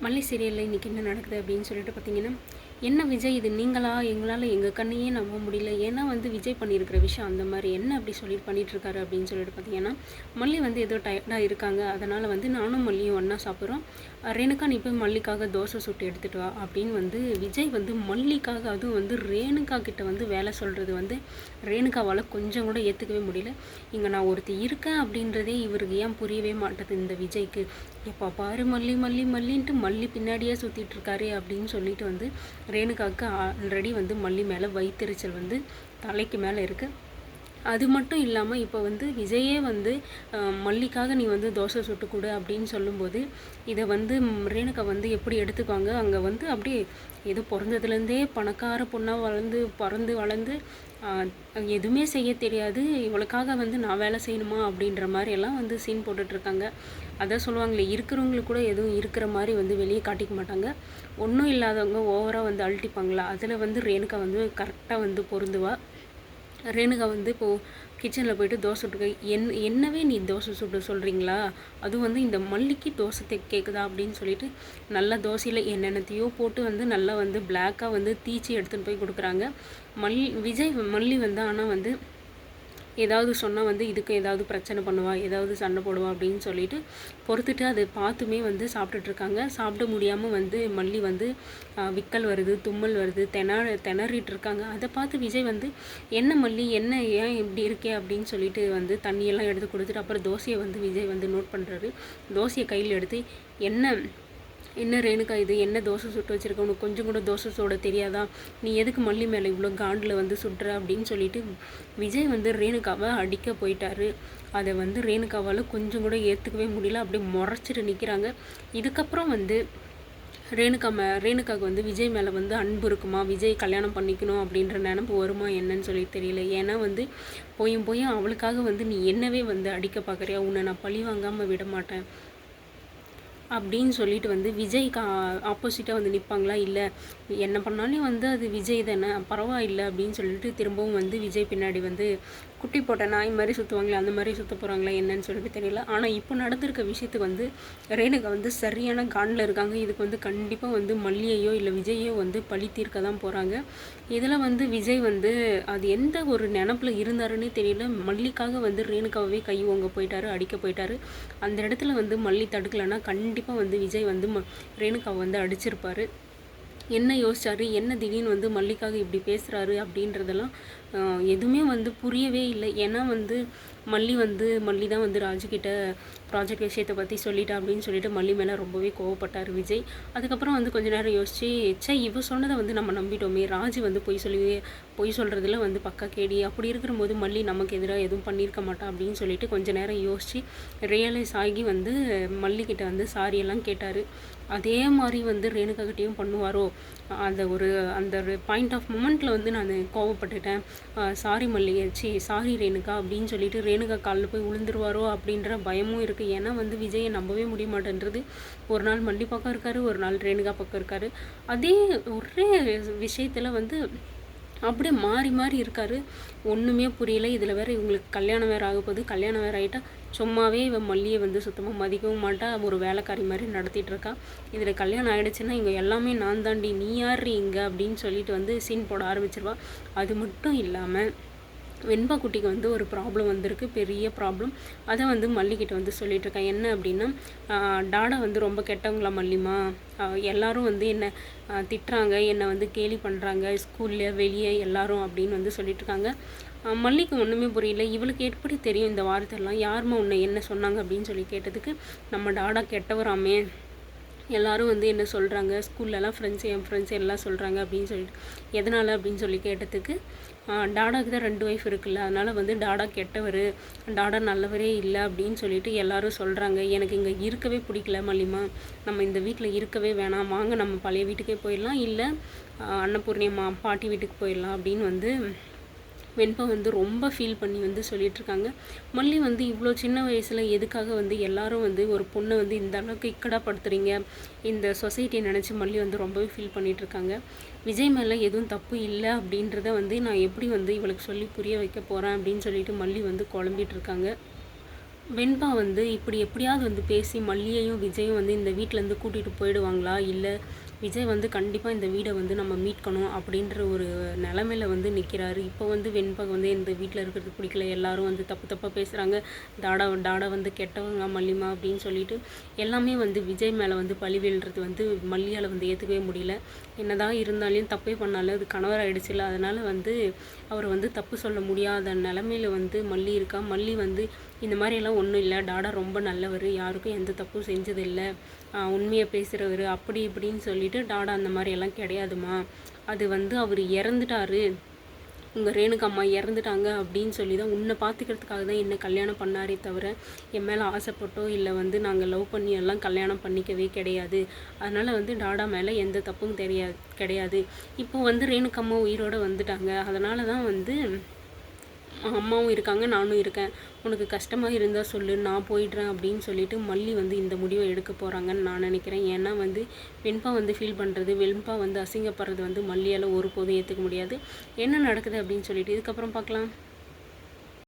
மல்லி சீரியலில் இன்றைக்கி என்ன நடக்குது அப்படின்னு சொல்லிட்டு பார்த்தீங்கன்னா, என்ன விஜய் இது நீங்களா? எங்களால் எங்கள் கண்ணையே நம்ப முடியல. ஏன்னா வந்து விஜய் பண்ணியிருக்கிற விஷயம் அந்த மாதிரி என்ன அப்படி சொல்லிட்டு பண்ணிகிட்ருக்காரு அப்படின்னு சொல்லிட்டு பார்த்தீங்கன்னா, மல்லி வந்து ஏதோ டயர்டாக இருக்காங்க. அதனால் வந்து நானும் மல்லியும் ஒன்றா சாப்பிட்றோம். ரேணுகா நீ போய் மல்லிக்காக தோசை சுட்டு எடுத்துகிட்டு வா அப்படின்னு வந்து விஜய் வந்து மல்லிக்காக, அதுவும் வந்து ரேணுகா கிட்ட வந்து வேலை சொல்கிறது வந்து ரேணுகாவால் கொஞ்சம் கூட ஏற்றுக்கவே முடியல. இங்கே நான் ஒருத்தி இருக்கேன் அப்படின்றதே இவருக்கு ஏன் புரியவே மாட்டேது இந்த விஜய்க்கு. எப்போ பாரு மல்லி மல்லி மல்லின்ட்டு மல்லி பின்னாடியே சுற்றிட்டு இருக்காரு அப்படின்னு சொல்லிட்டு வந்து ரேணுகாவுக்கு ஆல்ரெடி வந்து மல்லி மேலே வயிற்றெரிச்சல் வந்து தலைக்கு மேலே இருக்குது. அது மட்டும் இல்லாமல் இப்போ வந்து விஜயே வந்து மல்லிக்காக நீ வந்து தோசை சுட்டு கொடு அப்படின்னு சொல்லும்போது இதை வந்து ரேணுகா வந்து எப்படி எடுத்துக்குவாங்க? அங்கே வந்து அப்படியே ஏதோ பிறந்ததுலேருந்தே பணக்கார பொண்ணாக பிறந்து வளர்ந்து எதுவுமே செய்ய தெரியாது, இவளுக்காக வந்து நான் வேலை செய்யணுமா அப்படின்ற மாதிரி எல்லாம் வந்து சீன் போட்டுட்ருக்காங்க. அதான் சொல்லுவாங்களே, இருக்கிறவங்களுக்கு கூட எதுவும் இருக்கிற மாதிரி வந்து வெளியே காட்டிக்க மாட்டாங்க. ஒன்றும் இல்லாதவங்க ஓவராக வந்து அழட்டிப்பாங்களா, அதில் வந்து ரேணுகா வந்து கரெக்டாக வந்து பொருந்துவா. ரேணுகா வந்து இப்போது கிச்சனில் போய்ட்டு தோசை சுட்டு என்னவே நீ தோசை சுட்டு சொல்கிறீங்களா? அதுவும் வந்து இந்த மல்லிக்கு தோசை கேட்குதா அப்படின்னு சொல்லிட்டு நல்லா தோசையில் என்னென்னத்தையோ போட்டு வந்து நல்லா வந்து பிளாக்காக வந்து தீச்சி எடுத்துகிட்டு போய் கொடுக்குறாங்க. விஜய் மல்லி வந்து ஆனால் வந்து ஏதாவது சொன்னால் வந்து இதுக்கு ஏதாவது பிரச்சனை பண்ணுவா, ஏதாவது சண்டை போடுவா அப்படின்னு சொல்லிட்டு பொறுத்துட்டு அதை பார்த்துமே வந்து சாப்பிட்டுட்ருக்காங்க. சாப்பிட முடியாமல் வந்து மல்லி வந்து விக்கல் வருது, தும்மல் வருது, திணறிட்டு இருக்காங்க. அதை பார்த்து விஜய் வந்து என்ன மல்லி என்ன ஏன் இப்படி இருக்கே அப்படின்னு சொல்லிட்டு வந்து தண்ணியெல்லாம் எடுத்து கொடுத்துட்டு அப்புறம் தோசையை வந்து விஜய் வந்து நோட் பண்ணுறாரு. தோசையை கையில் எடுத்து என்ன ரேணுகா இது என்ன தோசை சுட்டு வச்சுருக்க, உனக்கு கொஞ்சம் கூட தோசை சுட தெரியாதா? நீ எதுக்கு மல்லி மேலே இவ்வளோ காண்டில் வந்து சுடுற அப்படின்னு சொல்லிட்டு விஜய் வந்து ரேணுகாவை அடிக்க போயிட்டாரு. அதை வந்து ரேணுகாவால் கொஞ்சம் கூட ஏற்றுக்கவே முடியல. அப்படியே முறைச்சிட்டு நிற்கிறாங்க. இதுக்கப்புறம் வந்து ரேணுகாவுக்கு வந்து விஜய் மேலே வந்து அன்பு இருக்குமா, விஜய் கல்யாணம் பண்ணிக்கணும் அப்படின்ற நினப்பு வருமா என்னன்னு சொல்லி தெரியல. ஏன்னா வந்து போயும் அவளுக்காக வந்து நீ என்னவே வந்து அடிக்க பார்க்குறியா, உன்னை நான் பழி வாங்காமல் விட மாட்டேன் அப்படின்னு சொல்லிட்டு வந்து விஜய்க்கு ஆப்போசிட்டாக வந்து நிற்பாங்களா? இல்லை என்ன பண்ணாலும் வந்து அது விஜய் தானே, பரவாயில்லை அப்படின்னு சொல்லிட்டு திரும்பவும் வந்து விஜய் பின்னாடி வந்து குட்டி போட்ட நாய் மாதிரி சுற்றுவாங்களே அந்த மாதிரி சுற்ற போகிறாங்களா என்னன்னு சொல்லிட்டு தெரியல. ஆனால் இப்போ நடந்திருக்க விஷயத்துக்கு வந்து ரேணுகா வந்து சரியான காண்டில் இருக்காங்க. இதுக்கு வந்து கண்டிப்பாக வந்து மல்லியையோ இல்லை விஜயோ வந்து பழி தீர்க்க தான் போகிறாங்க. இதில் வந்து விஜய் வந்து அது எந்த ஒரு நினப்பில் இருந்தாருன்னே தெரியல. மல்லிக்காக வந்து ரேணுகாவே கை ஓங்க போயிட்டாரு, அடிக்க போயிட்டாரு. அந்த இடத்துல வந்து மல்லி தடுக்கலைன்னா கண்டிப்பாக வந்து விஜய் வந்து ரேணுகாவை வந்து அடிச்சிருப்பார். என்ன யோசிச்சாரு, என்ன திடீர்னு வந்து மல்லிக்காக இப்படி பேசுகிறாரு அப்படின்றதெல்லாம் எதுவுமே வந்து புரியவே இல்லை. ஏன்னா வந்து மல்லி தான் வந்து ராஜுக்கிட்ட ப்ராஜெக்ட் விஷயத்தை பற்றி சொல்லிட்டா அப்படின்னு சொல்லிட்டு மல்லி மேலே ரொம்பவே கோவப்பட்டார் விஜய். அதுக்கப்புறம் வந்து கொஞ்ச நேரம் யோசிச்சு இவ சொன்னதை வந்து நம்ம நம்பிட்டோமே, ராஜு வந்து பொய் சொல்கிறதுல வந்து பக்கா கேடி, அப்படி இருக்கிறபோது மல்லி நமக்கு எதிராக எதுவும் பண்ணியிருக்க மாட்டா அப்படின்னு சொல்லிட்டு கொஞ்ச நேரம் யோசித்து ரியலைஸ் ஆகி வந்து மல்லிக்கிட்ட வந்து சாரியெல்லாம் கேட்டார். அதே மாதிரி வந்து ரேணுகாக்கிட்டையும் பண்ணுவாரோ, அந்த ஒரு பாயிண்ட் ஆஃப் மொமெண்ட்டில் வந்து நான் கோவப்பட்டுட்டேன், சாரி மல்லி சாரி ரேணுகா அப்படின்னு சொல்லிட்டு ரேணுகா காலில் போய் விழுந்துருவாரோ அப்படின்ற பயமும் இருக்குது. ஏன்னா வந்து விஜயை நம்பவே முடிய மாட்டேன்றது. ஒரு நாள் மல்லி பக்கம் இருக்கார், ஒரு நாள் ரேணுகா பக்கம் இருக்கார். அதே ஒரே விஷயத்தில் வந்து அப்படியே மாறி மாறி இருக்கார். ஒன்றுமே புரியல. இதில் வேறு இவங்களுக்கு கல்யாணம் வேறு ஆக போகுது. கல்யாணம் வேறு ஆகிட்டா சும்மாவே இவன் மல்லியை வந்து சுத்தமாக மதிக்கவும் மாட்டா, ஒரு வேலைக்காரி மாதிரி நடத்திட்டுருக்கா. இதில் கல்யாணம் ஆகிடுச்சுன்னா இங்கே எல்லாமே நான் தாண்டி, நீ யார் இங்கே அப்படின்னு சொல்லிட்டு வந்து சீன் போட ஆரம்பிச்சிருவா. அது மட்டும் இல்லாமல் வெண்பா குட்டிக்கு வந்து ஒரு ப்ராப்ளம் வந்திருக்கு, பெரிய ப்ராப்ளம். அதை வந்து மல்லிக்கிட்ட வந்து சொல்லிகிட்ருக்கேன். என்ன அப்படின்னா, டாடா வந்து ரொம்ப கெட்டவங்களா மல்லிமா, எல்லாரும் வந்து என்னை திட்டுறாங்க, என்னை வந்து கேலி பண்ணுறாங்க ஸ்கூலில் வெளியே எல்லாரும் அப்படின்னு வந்து சொல்லிட்டுருக்காங்க. மல்லிக்கு ஒன்றுமே புரியல. இவளுக்கு எப்படி தெரியும் இந்த வார்த்தைலாம், யாருமா உன்னை என்ன சொன்னாங்க அப்படின்னு சொல்லி கேட்டதுக்கு, நம்ம டாடா கெட்டவராமே, எல்லோரும் வந்து என்ன சொல்கிறாங்க ஸ்கூல்லலாம் என் ஃப்ரெண்ட்ஸ் எல்லாம் சொல்கிறாங்க அப்படின்னு சொல்லிட்டு, எதனால் அப்படின்னு சொல்லி கேட்டதுக்கு, டாடாவுக்கு தான் 2 ஒய்ஃப் இருக்குல்ல, அதனால் வந்து டாடா கெட்டவர், டாடா நல்லவரே இல்லை அப்படின்னு சொல்லிட்டு எல்லோரும் சொல்கிறாங்க. எனக்கு இங்கே இருக்கவே பிடிக்கல மல்லிமா, நம்ம இந்த வீட்டில் இருக்கவே வேணாம், வாங்க நம்ம பழைய வீட்டுக்கே போயிடலாம், இல்லை அன்னபூர்ணியம்மா பாட்டி வீட்டுக்கு போயிடலாம் அப்படின்னு வந்து வெண்பா வந்து ரொம்ப ஃபீல் பண்ணி வந்து சொல்லிகிட்ருக்காங்க. மல்லி வந்து இவ்வளோ சின்ன வயசில் எதுக்காக வந்து எல்லாரும் வந்து ஒரு பொண்ணை வந்து இந்த அளவுக்கு இக்கடாப்படுத்துகிறீங்க, இந்த சொசைட்டியை நினச்சி மல்லி வந்து ரொம்பவே ஃபீல் பண்ணிகிட்ருக்காங்க. விஜய் மேலே எதுவும் தப்பு இல்லை அப்படின்றத வந்து நான் எப்படி வந்து இவளுக்கு சொல்லி புரிய வைக்க போகிறேன் அப்படின்னு சொல்லிட்டு மல்லி வந்து குழம்பிகிட்ருக்காங்க. வெண்பா வந்து இப்படி எப்படியாவது வந்து பேசி மல்லியையும் விஜயும் வந்து இந்த வீட்டிலேருந்து கூட்டிகிட்டு போயிடுவாங்களா, இல்லை விஜய் வந்து கண்டிப்பாக இந்த வீடை வந்து நம்ம மீட்கணும் அப்படின்ற ஒரு நிலமையில வந்து நிற்கிறாரு. இப்போ வந்து வெண்பா வந்து இந்த வீட்டில் இருக்கிறது பிடிக்கல, எல்லாரும் வந்து தப்பு தப்பாக பேசுகிறாங்க, டாடா வந்து கெட்டவங்க மல்லிமா அப்படின்னு சொல்லிட்டு எல்லாமே வந்து விஜய் மேலே வந்து பழி வீழ்றது வந்து மல்லியால் வந்து ஏற்றுக்கவே முடியல. என்னதான் இருந்தாலும் தப்பே பண்ணாலும் அது கணவர் ஆகிடுச்சுல, அதனால் வந்து அவரை வந்து தப்பு சொல்ல முடியாத நிலமையில வந்து மல்லி இருக்கா. மல்லி வந்து இந்த மாதிரியெல்லாம் ஒன்றும் இல்லை, டாடா ரொம்ப நல்லவர், யாருக்கும் எந்த தப்பும் செஞ்சதில்லை, உண்மையை பேசுகிறவர் அப்படி இப்படின்னு சொல்லிட்டு டாடா அந்த மாதிரியெல்லாம் கிடையாதுமா, அது வந்து அவர் இறந்துட்டாரு, உங்கள் ரேணுகம்மா இறந்துட்டாங்க அப்படின்னு சொல்லி தான் உன்னை பார்த்துக்கிறதுக்காக தான் என்ன கல்யாணம் பண்ணாரே தவிர என் மேலே ஆசைப்பட்டோ இல்லை வந்து நாங்கள் லவ் பண்ணி எல்லாம் கல்யாணம் பண்ணிக்கவே கிடையாது. அதனால் வந்து டாடா மேலே எந்த தப்பும் கிடையாது. இப்போ வந்து ரேணுகம்மா உயிரோடு வந்துட்டாங்க, அதனால தான் வந்து அம்மாவும் இருக்காங்க, நானும் இருக்கேன், உனக்கு கஷ்டமாக இருந்தால் சொல்லு, நான் போயிடுறேன் அப்படின்னு சொல்லிட்டு மல்லி வந்து இந்த முடிவை எடுக்க போகிறாங்கன்னு நான் நினைக்கிறேன். ஏன்னா வந்து வெண்பா வந்து ஃபீல் பண்ணுறது, வெண்பா வந்து அசிங்கப்படுறது வந்து மல்லியால் ஒருபோதும் ஏற்றுக்க முடியாது. என்ன நடக்குது அப்படின்னு சொல்லிட்டு இதுக்கப்புறம் பார்க்கலாம்.